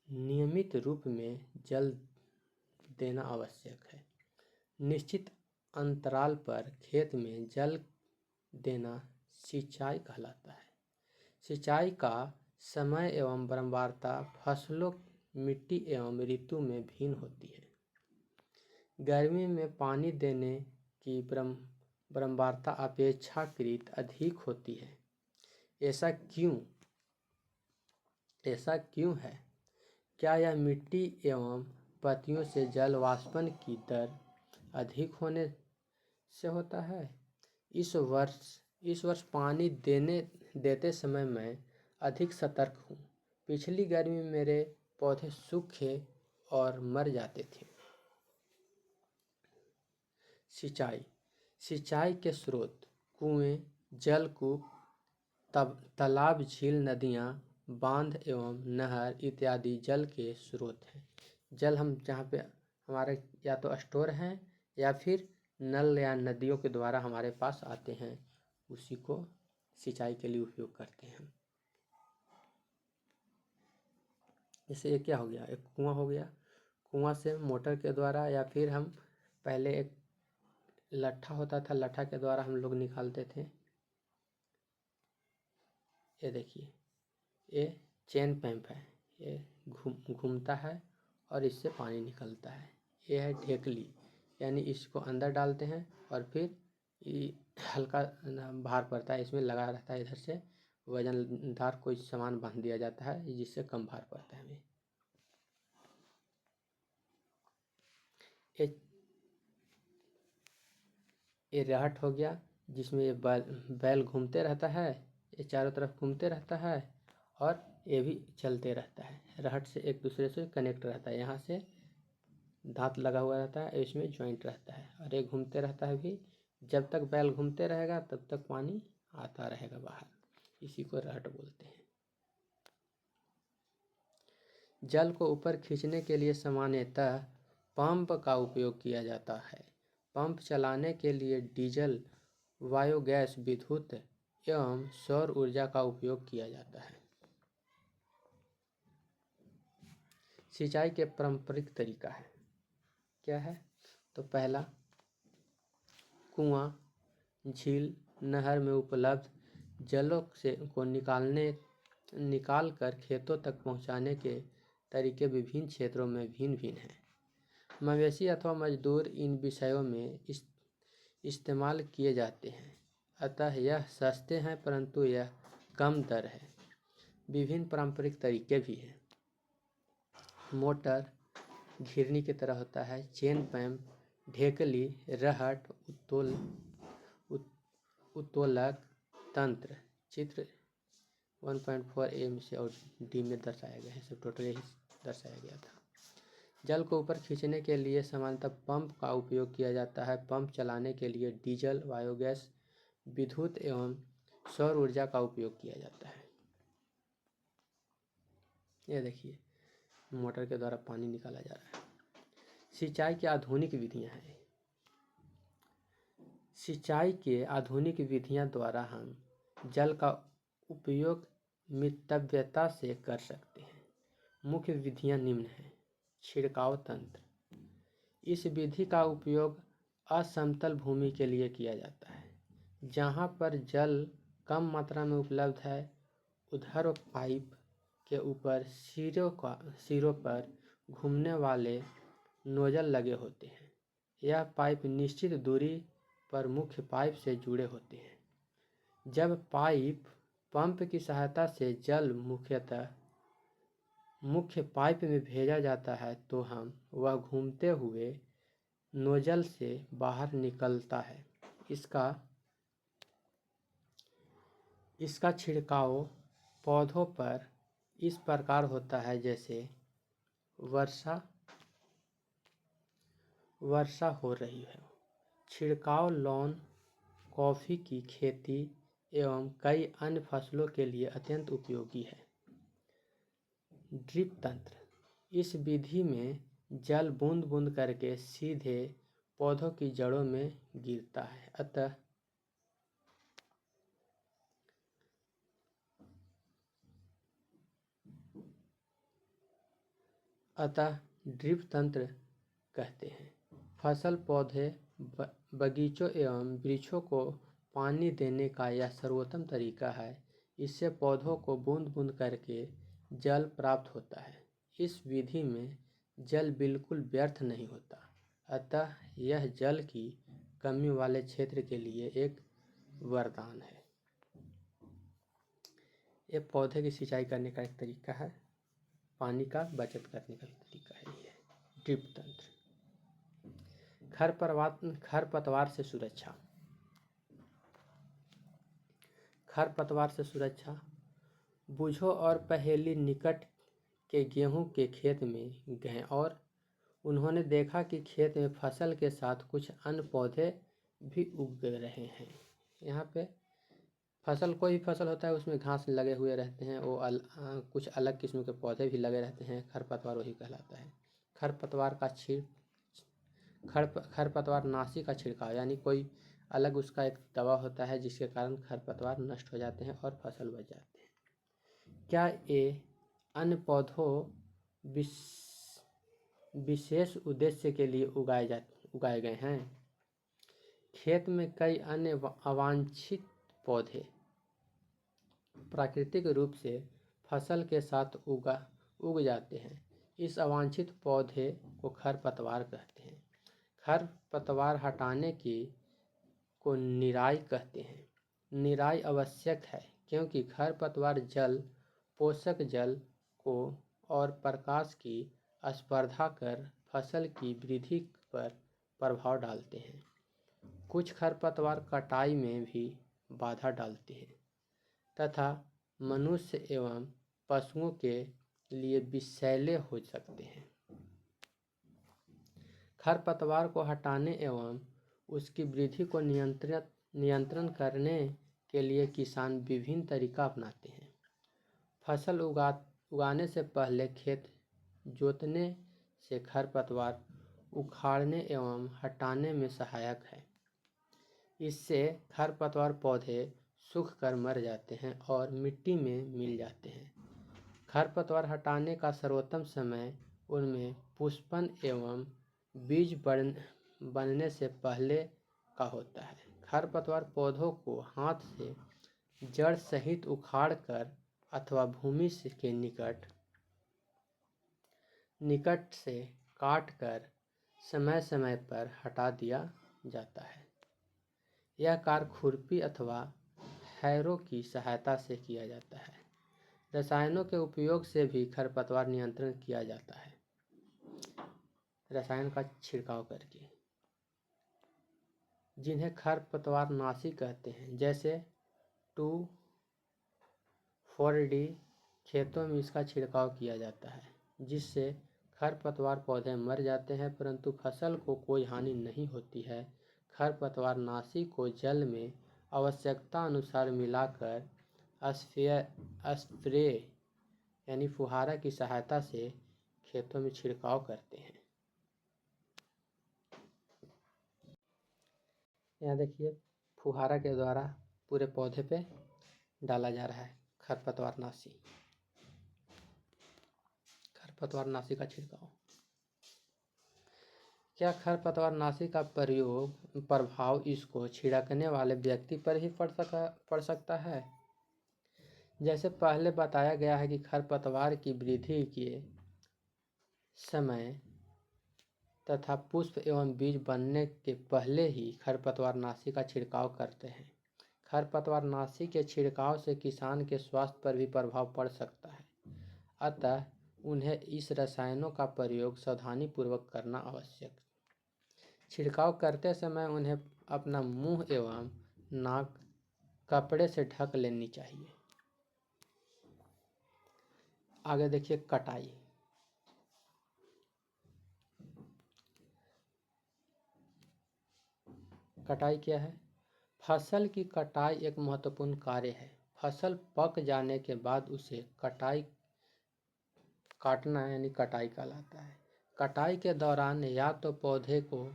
नियमित रूप में जल देना आवश्यक है। निश्चित अंतराल पर खेत में जल देना सिंचाई कहलाता है। सिंचाई का समय एवं बारंबारता फसलों, मिट्टी एवं ऋतु में भिन्न होती है। गर्मी में पानी देने की बारंबारता अपेक्षाकृत अधिक होती है। ऐसा क्यों है? क्या यह मिट्टी एवं पत्तियों से जल वाष्पन की दर अधिक होने से होता है? इस वर्ष पानी देते समय मैं अधिक सतर्क हूँ। पिछली गर्मी में मेरे पौधे सूखे और मर जाते थे। सिंचाई के स्रोत कुएं, जलकूप, तालाब, झील, नदियाँ, बांध एवं नहर इत्यादि जल के स्रोत हैं। जल हम जहाँ पे हमारे या तो स्टोर हैं या फिर नल या नदियों के द्वारा हमारे पास आते हैं, उसी को सिंचाई के लिए उपयोग करते हैं। जैसे ये क्या हो गया, एक कुआं हो गया। कुआं से मोटर के द्वारा या फिर हम पहले एक लट्ठा होता था, लट्ठा के द्वारा हम लोग निकालते थे। ये देखिए, ये चेन पंप है, ये घूमता है और इससे पानी निकलता है। ये है ढेकली, यानी इसको अंदर डालते हैं और फिर ये हल्का भार पड़ता है, इसमें लगा रहता है, इधर से वजनदार कोई सामान बांध दिया जाता है जिससे कम भार पड़ता है हमें। ये रहट हो गया, जिसमें ये बैल घूमते रहता है, ये चारों तरफ घूमते रहता है और ये भी चलते रहता है। रहट से एक दूसरे से कनेक्ट रहता है, यहाँ से दांत लगा हुआ रहता है, इसमें जॉइंट रहता है और ये घूमते रहता है भी। जब तक बैल घूमते रहेगा तब तक पानी आता रहेगा बाहर, इसी को रहट बोलते हैं। जल को ऊपर खींचने के लिए सामान्यतः पंप का उपयोग किया जाता है। पंप चलाने के लिए डीजल, बायोगैस, विद्युत एवं सौर ऊर्जा का उपयोग किया जाता है। सिंचाई के पारंपरिक तरीका है, क्या है? तो पहला, कुआं, झील, नहर में उपलब्ध जलों से को निकाल कर खेतों तक पहुंचाने के तरीके विभिन्न क्षेत्रों में भिन्न भिन्न हैं। मवेशी अथवा मजदूर इन विषयों में इस्तेमाल किए जाते हैं, अतः यह सस्ते हैं परंतु यह कम दर है। विभिन्न पारंपरिक तरीके भी हैं। मोटर घिरनी की तरह होता है, चेन पंप, ढेकली, रहट, उत्तोलक तंत्र। चित्र 1.4 में से और डी में दर्शाया गया है, सब टोटल यही दर्शाया गया था। जल को ऊपर खींचने के लिए सामान्यतः पंप का उपयोग किया जाता है। पंप चलाने के लिए डीजल, बायोगैस, विद्युत एवं सौर ऊर्जा का उपयोग किया जाता है। ये देखिए, मोटर के द्वारा पानी निकाला जा रहा है। सिंचाई की आधुनिक विधियां हैं। सिंचाई के आधुनिक विधियां द्वारा हम जल का उपयोग मितव्ययता से कर सकते हैं। मुख्य विधियां निम्न हैं। छिड़काव तंत्र, इस विधि का उपयोग असमतल भूमि के लिए किया जाता है। जहाँ पर जल कम मात्रा में उपलब्ध है उधर पाइप के ऊपर सिरों पर घूमने वाले नोजल लगे होते हैं। यह पाइप निश्चित दूरी पर मुख्य पाइप से जुड़े होते हैं। जब पाइप पंप की सहायता से जल मुख्य पाइप में भेजा जाता है तो वह घूमते हुए नोजल से बाहर निकलता है। इसका छिड़काव पौधों पर इस प्रकार होता है जैसे वर्षा हो रही है। छिड़काव लॉन, कॉफी की खेती एवं कई अन्य फसलों के लिए अत्यंत उपयोगी है। ड्रिप तंत्र, इस विधि में जल बूंद बूंद करके सीधे पौधों की जड़ों में गिरता है, अतः ड्रिप तंत्र कहते हैं। फसल, पौधे, बगीचों एवं वृक्षों को पानी देने का यह सर्वोत्तम तरीका है। इससे पौधों को बूंद बूंद करके जल प्राप्त होता है। इस विधि में जल बिल्कुल व्यर्थ नहीं होता, अतः यह जल की कमी वाले क्षेत्र के लिए एक वरदान है। ये पौधे की सिंचाई करने का एक तरीका है, पानी का बचत करने का भी तरीका है। ये ड्रिप तंत्र। खरपतवार से सुरक्षा। खरपतवार से सुरक्षा। बूझो और पहेली निकट के गेहूं के खेत में गए और उन्होंने देखा कि खेत में फसल के साथ कुछ अन्य पौधे भी उग रहे हैं। यहाँ पे फसल, कोई भी फसल होता है उसमें घास लगे हुए रहते हैं, कुछ अलग किस्म के पौधे भी लगे रहते हैं। खरपतवार वही कहलाता है। खरपतवार नाशी का छिड़काव, यानी कोई अलग उसका एक दवा होता है जिसके कारण खरपतवार नष्ट हो जाते हैं और फसल बच जाते हैं। क्या ये अन्य पौधों विशेष उद्देश्य के लिए उगाए गए हैं। खेत में कई अन्य अवांछित पौधे प्राकृतिक रूप से फसल के साथ उग जाते हैं। इस अवांछित पौधे को खरपतवार कहते हैं। खरपतवार हटाने को निराई कहते हैं। निराई आवश्यक है क्योंकि खरपतवार पोषक जल को और प्रकाश की स्पर्धा कर फसल की वृद्धि पर प्रभाव डालते हैं। कुछ खरपतवार कटाई में भी बाधा डालते हैं तथा मनुष्य एवं पशुओं के लिए विषैले हो सकते हैं। खरपतवार को हटाने एवं उसकी वृद्धि को नियंत्रण करने के लिए किसान विभिन्न तरीका अपनाते हैं। फसल उगाने से पहले खेत जोतने से खरपतवार उखाड़ने एवं हटाने में सहायक है। इससे खरपतवार पौधे सूख कर मर जाते हैं और मिट्टी में मिल जाते हैं। खरपतवार हटाने का सर्वोत्तम समय उनमें पुष्पन एवं बीज बनने से पहले का होता है। खरपतवार पौधों को हाथ से जड़ सहित उखाड़ कर अथवा भूमि के निकट से काट कर समय समय पर हटा दिया जाता है। यह कार्य खुरपी अथवा हैरो की सहायता से किया जाता है। रसायनों के उपयोग से भी खरपतवार नियंत्रण किया जाता है। रसायन का छिड़काव करके, जिन्हें खरपतवार नाशी कहते हैं, जैसे 2,4-D खेतों में इसका छिड़काव किया जाता है, जिससे खरपतवार पौधे मर जाते हैं परंतु फसल को कोई हानि नहीं होती है। खरपतवार नाशी को जल में आवश्यकता अनुसार मिलाकर स्प्रे यानी फुहारा की सहायता से खेतों में छिड़काव करते हैं। यहाँ देखिए फुहारा के द्वारा पूरे पौधे पे डाला जा रहा है खरपतवार नाशी का छिड़काव। क्या खरपतवार नाशी का प्रभाव इसको छिड़कने वाले व्यक्ति पर ही पड़ सकता है? जैसे पहले बताया गया है कि खरपतवार की वृद्धि के समय तथा पुष्प एवं बीज बनने के पहले ही खरपतवार नाशी का छिड़काव करते हैं। खरपतवार नाशी के छिड़काव से किसान के स्वास्थ्य पर भी प्रभाव पड़ सकता है, अतः उन्हें इस रसायनों का प्रयोग सावधानी पूर्वक करना आवश्यक। छिड़काव करते समय उन्हें अपना मुंह एवं नाक कपड़े से ढक लेनी चाहिए। आगे देखिए कटाई। कटाई क्या है? फसल की कटाई एक महत्वपूर्ण कार्य है। फसल पक जाने के बाद उसे काटना यानी कटाई कहलाता है। कटाई के दौरान या तो पौधे को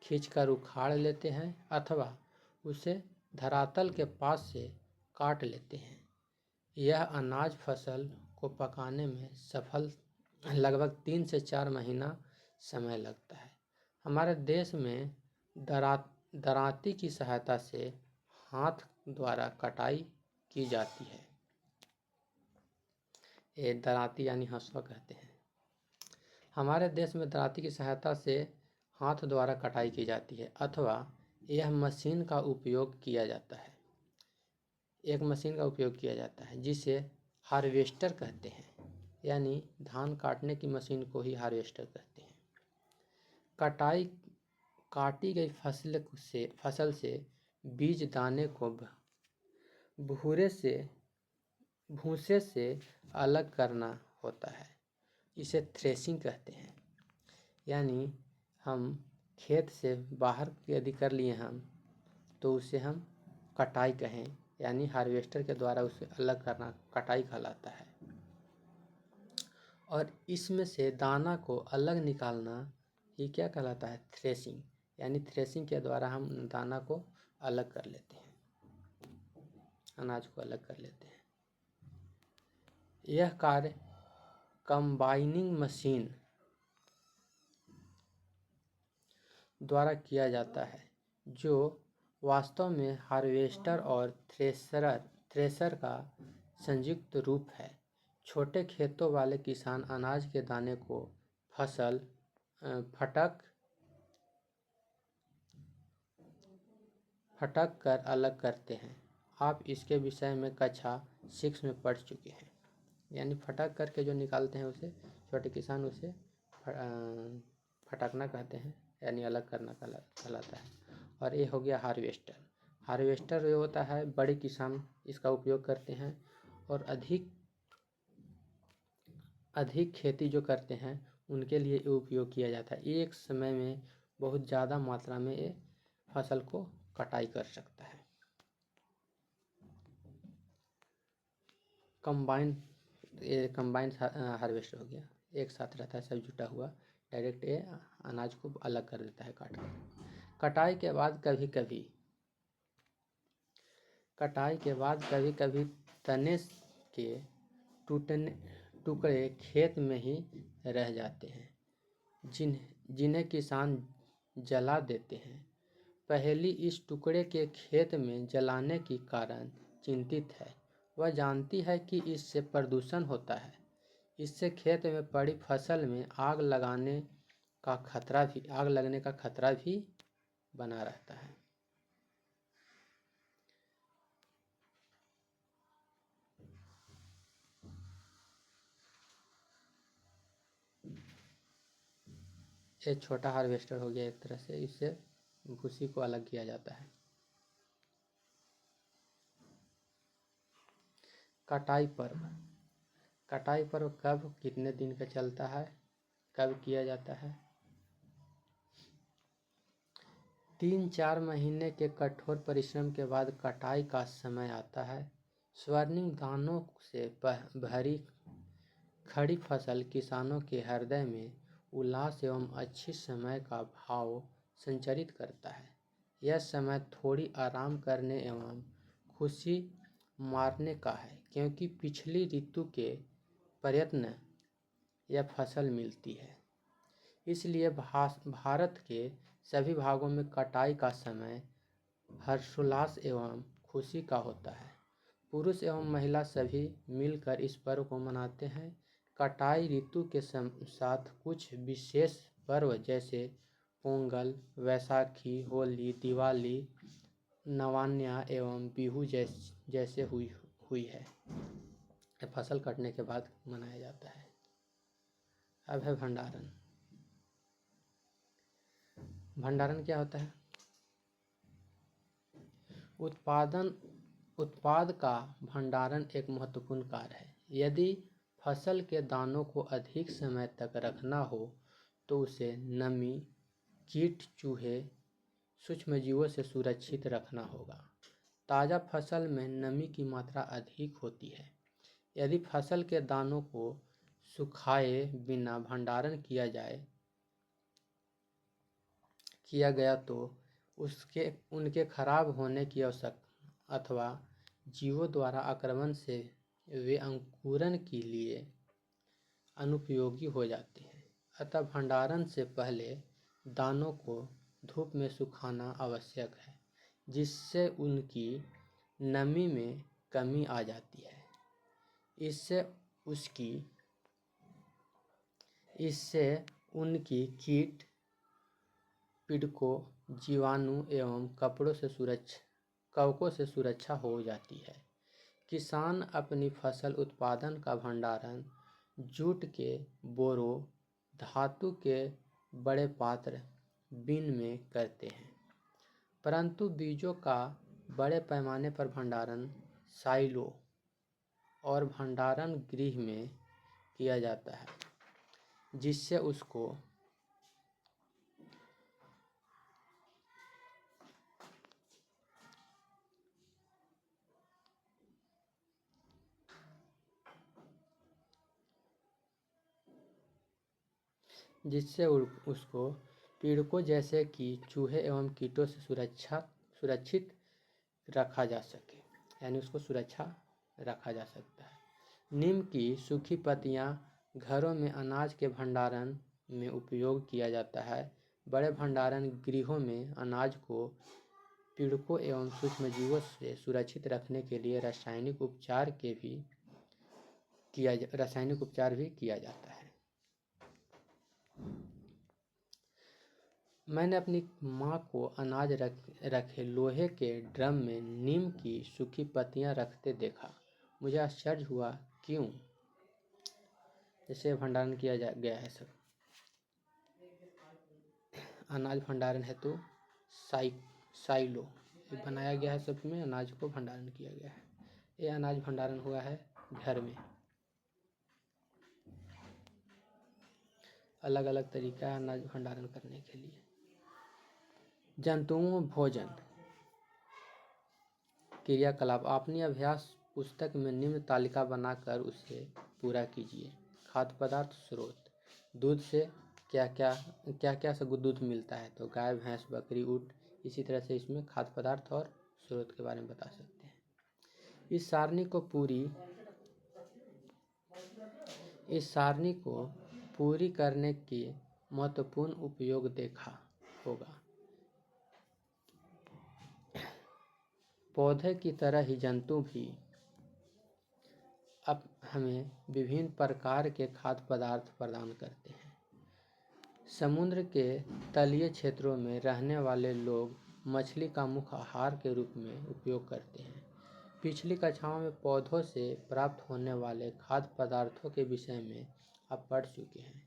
खींचकर उखाड़ लेते हैं अथवा उसे धरातल के पास से काट लेते हैं। यह अनाज फसल को पकाने में लगभग 3 से 4 महीना समय लगता है। हमारे देश में दरांती की सहायता से हाथ द्वारा कटाई की जाती है। ये दरांती यानी हंसुआ कहते हैं। हमारे देश में दरांती की सहायता से हाथ द्वारा कटाई की जाती है अथवा यह मशीन का उपयोग किया जाता है। एक मशीन का उपयोग किया जाता है जिसे हार्वेस्टर कहते हैं, यानी धान काटने की मशीन को ही हार्वेस्टर कहते हैं। काटी गई फसल से बीज दाने को भूसे से अलग करना होता है। इसे थ्रेसिंग कहते हैं। यानी हम खेत से बाहर यदि कर लिए हम तो उसे हम कटाई कहें, यानी हार्वेस्टर के द्वारा उसे अलग करना कटाई कहलाता है। और इसमें से दाना को अलग निकालना ही क्या कहलाता है? थ्रेसिंग। यानी थ्रेसिंग के द्वारा हम दाना को अलग कर लेते हैं, अनाज को अलग कर लेते हैं। यह कार्य कंबाइनिंग मशीन द्वारा किया जाता है, जो वास्तव में हार्वेस्टर और थ्रेशर का संयुक्त रूप है। छोटे खेतों वाले किसान अनाज के दाने को फसल फटक कर अलग करते हैं। आप इसके विषय में कक्षा 6 में पढ़ चुके हैं। यानी फटक करके जो निकालते हैं उसे छोटे किसान उसे फटकना कहते हैं, यानी अलग करना कहलाता है। और ये हो गया हार्वेस्टर। हार्वेस्टर जो होता है बड़े किसान इसका उपयोग करते हैं और अधिक खेती जो करते हैं उनके लिए ये उपयोग किया जाता है। एक समय में बहुत ज़्यादा मात्रा में ये फसल को कटाई कर सकता है। कंबाइन हार्वेस्टर हो गया, एक साथ रहता है, सब जुटा हुआ, डायरेक्ट ये अनाज को अलग कर देता है काट कर। कटाई के बाद कभी कभी तने के टुकड़े खेत में ही रह जाते हैं, जिन्हें किसान जला देते हैं। पहेली इस टुकड़े के खेत में जलाने के कारण चिंतित है। वह जानती है कि इससे प्रदूषण होता है। इससे खेत में पड़ी फसल में आग लगने का खतरा भी बना रहता है। ये छोटा हार्वेस्टर हो गया एक तरह से, इससे भूसी को अलग किया जाता है। कटाई पर्व कब कितने दिन का चलता है, कब किया जाता है? 3-4 महीने के कठोर परिश्रम के बाद कटाई का समय आता है। स्वर्णिम दानों से भरी खड़ी फसल किसानों के हृदय में उल्लास एवं अच्छी समय का भाव संचारित करता है। यह समय थोड़ी आराम करने एवं खुशी मारने का है, क्योंकि पिछली ऋतु के प्रयत्न यह फसल मिलती है। इसलिए भारत के सभी भागों में कटाई का समय हर्षोल्लास एवं खुशी का होता है। पुरुष एवं महिला सभी मिलकर इस पर्व को मनाते हैं। कटाई ऋतु के साथ कुछ विशेष पर्व जैसे पोंगल, वैसाखी, होली, दिवाली, नवान्या एवं बिहू जैसे हुई है, फसल कटने के बाद मनाया जाता है। अब है भंडारण। भंडारण क्या होता है? उत्पाद का भंडारण एक महत्वपूर्ण कार्य है। यदि फसल के दानों को अधिक समय तक रखना हो तो उसे नमी, कीट, चूहे, सूक्ष्मजीवों से सुरक्षित रखना होगा। ताज़ा फसल में नमी की मात्रा अधिक होती है। यदि फसल के दानों को सुखाए बिना भंडारण किया गया तो उनके खराब होने की आवश्यकता अथवा जीवों द्वारा आक्रमण से वे अंकुरण के लिए अनुपयोगी हो जाते हैं। अतः भंडारण से पहले दानों को धूप में सुखाना आवश्यक है, जिससे उनकी नमी में कमी आ जाती है। इससे उनकी कीट, पीड़कों, जीवाणु एवं कवकों से सुरक्षा हो जाती है। किसान अपनी फसल उत्पादन का भंडारण जूट के बोरों, धातु के बड़े पात्र, बिन में करते हैं, परंतु बीजों का बड़े पैमाने पर भंडारण साइलो और भंडारण गृह में किया जाता है, जिससे उसको पीड़कों जैसे कि चूहे एवं कीटों से सुरक्षित रखा जा सके, यानी उसको सुरक्षा रखा जा सकता है। नीम की सूखी पत्तियां घरों में अनाज के भंडारण में उपयोग किया जाता है। बड़े भंडारण गृहों में अनाज को पीड़कों एवं सूक्ष्मजीवों से सुरक्षित रखने के लिए रासायनिक उपचार भी किया जाता है। मैंने अपनी माँ को अनाज रखे लोहे के ड्रम में नीम की सूखी पत्तियाँ रखते देखा। मुझे आश्चर्य हुआ, क्यों? जैसे भंडारण किया गया है सब अनाज भंडारण है तो साइलो बनाया गया है, सब में अनाज को भंडारण किया गया है। ये अनाज भंडारण हुआ है घर में। अलग अलग तरीका है अनाज भंडारण करने के लिए। जंतुओं भोजन क्रियाकलाप अपनी अभ्यास पुस्तक में निम्न तालिका बनाकर उसे पूरा कीजिए। खाद्य पदार्थ स्रोत, दूध से क्या क्या से दूध मिलता है, तो गाय, भैंस, बकरी, ऊँट। इसी तरह से इसमें खाद्य पदार्थ और स्रोत के बारे में बता सकते हैं। इस सारणी को पूरी करने के महत्वपूर्ण उपयोग देखा होगा। पौधे की तरह ही जंतु भी अब हमें विभिन्न प्रकार के खाद्य पदार्थ प्रदान करते हैं। समुद्र के तलीय क्षेत्रों में रहने वाले लोग मछली का मुख्य आहार के रूप में उपयोग करते हैं। पिछली कक्षाओं में पौधों से प्राप्त होने वाले खाद्य पदार्थों के विषय में आप पढ़ चुके हैं।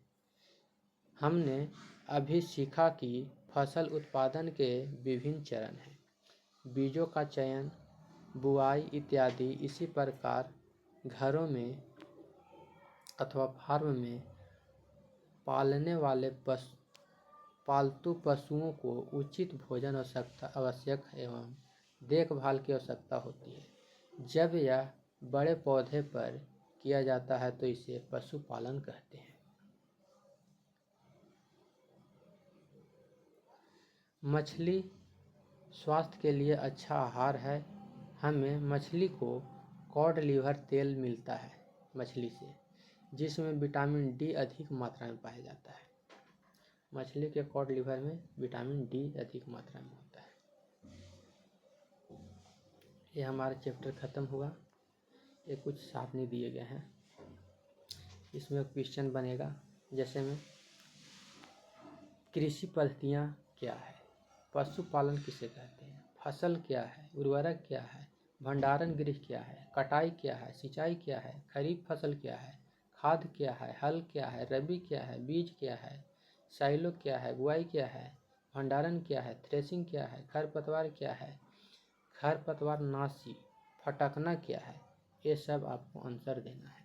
हमने अभी सीखा कि फसल उत्पादन के विभिन्न चरण हैं, बीजों का चयन, बुआई इत्यादि। इसी प्रकार घरों में अथवा फार्म में पालने वाले पालतू पशुओं को उचित भोजन आवश्यक एवं देखभाल की आवश्यकता होती है। जब यह बड़े पौधे पर किया जाता है तो इसे पशुपालन कहते हैं। मछली स्वास्थ्य के लिए अच्छा आहार है। हमें मछली को कॉड लिवर तेल मिलता है मछली से, जिसमें विटामिन डी अधिक मात्रा में पाया जाता है। मछली के कॉड लिवर में विटामिन डी अधिक मात्रा में होता है। ये हमारा चैप्टर ख़त्म हुआ। ये कुछ सारणी दिए गए हैं, इसमें क्वेश्चन बनेगा। जैसे में कृषि पद्धतियाँ क्या है, पशुपालन किसे कहते हैं, फसल क्या है, उर्वरक क्या है, भंडारण गृह क्या है, कटाई क्या है, सिंचाई क्या है, खरीफ फसल क्या है, खाद क्या है, हल क्या है, रबी क्या है, बीज क्या है, साइलो क्या है, बुआई क्या है, भंडारण क्या है, थ्रेसिंग क्या है, खरपतवार क्या है, खरपतवार नाशी फटकना क्या है। ये सब आपको आंसर देना है।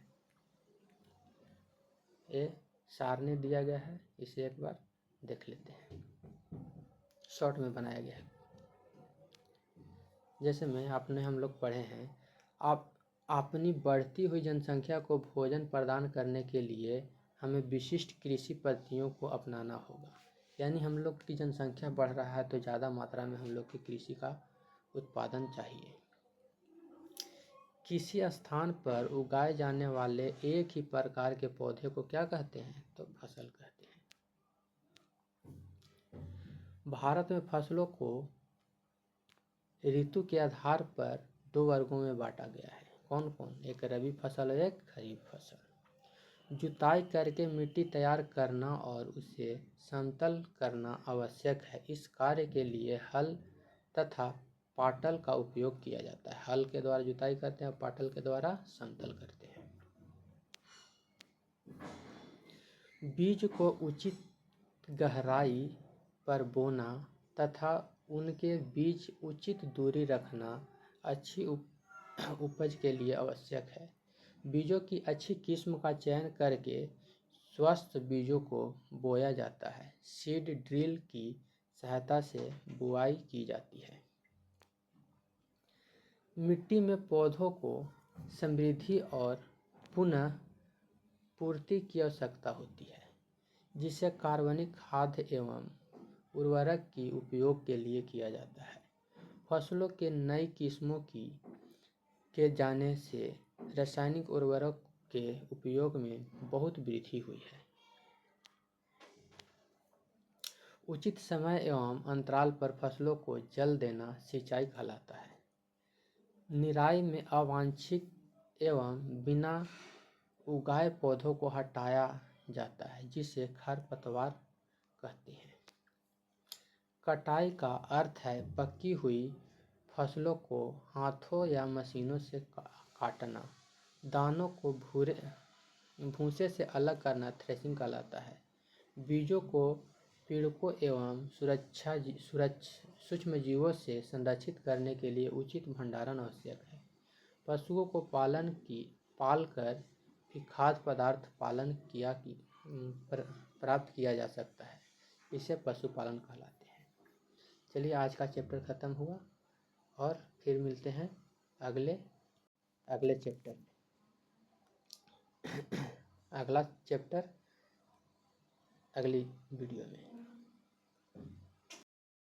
ये सारणी दिया गया है, इसे एक बार देख लेते हैं। शॉर्ट में बनाया गया है। जैसे में हम लोग पढ़े हैं, आप अपनी बढ़ती हुई जनसंख्या को भोजन प्रदान करने के लिए हमें विशिष्ट कृषि पद्धतियों को अपनाना होगा। यानी हम लोग की जनसंख्या बढ़ रहा है तो ज़्यादा मात्रा में हम लोग की कृषि का उत्पादन चाहिए। किसी स्थान पर उगाए जाने वाले एक ही प्रकार के पौधे को क्या कहते हैं, तो फसल कहते हैं। भारत में फसलों को ऋतु के आधार पर 2 वर्गों में बांटा गया है। कौन कौन? एक रबी फसल और एक खरीफ फसल। जुताई करके मिट्टी तैयार करना और उसे समतल करना आवश्यक है। इस कार्य के लिए हल तथा पाटल का उपयोग किया जाता है। हल के द्वारा जुताई करते हैं, पाटल के द्वारा समतल करते हैं। बीज को उचित गहराई पर बोना तथा उनके बीच उचित दूरी रखना अच्छी उपज के लिए आवश्यक है। बीजों की अच्छी किस्म का चयन करके स्वस्थ बीजों को बोया जाता है। सीड ड्रिल की सहायता से बुआई की जाती है। मिट्टी में पौधों को समृद्धि और पुनः पूर्ति की आवश्यकता होती है, जिसे कार्बनिक खाद एवं उर्वरक की उपयोग के लिए किया जाता है। फसलों के नई किस्मों के जाने से रासायनिक उर्वरक के उपयोग में बहुत वृद्धि हुई है। उचित समय एवं अंतराल पर फसलों को जल देना सिंचाई कहलाता है। निराई में अवांछित एवं बिना उगाए पौधों को हटाया जाता है, जिसे खरपतवार कहते हैं। कटाई का अर्थ है पकी हुई फसलों को हाथों या मशीनों से काटना। दानों को भूसे से अलग करना थ्रेशिंग कहलाता है। बीजों को पीड़कों एवं सूक्ष्म जीवों से संरक्षित करने के लिए उचित भंडारण आवश्यक है। पशुओं को पालकर भी खाद्य पदार्थ प्राप्त किया जा सकता है। इसे पशुपालन कहलाते हैं। चलिए आज का चैप्टर ख़त्म हुआ और फिर मिलते हैं अगले चैप्टर में। अगला चैप्टर अगली वीडियो में।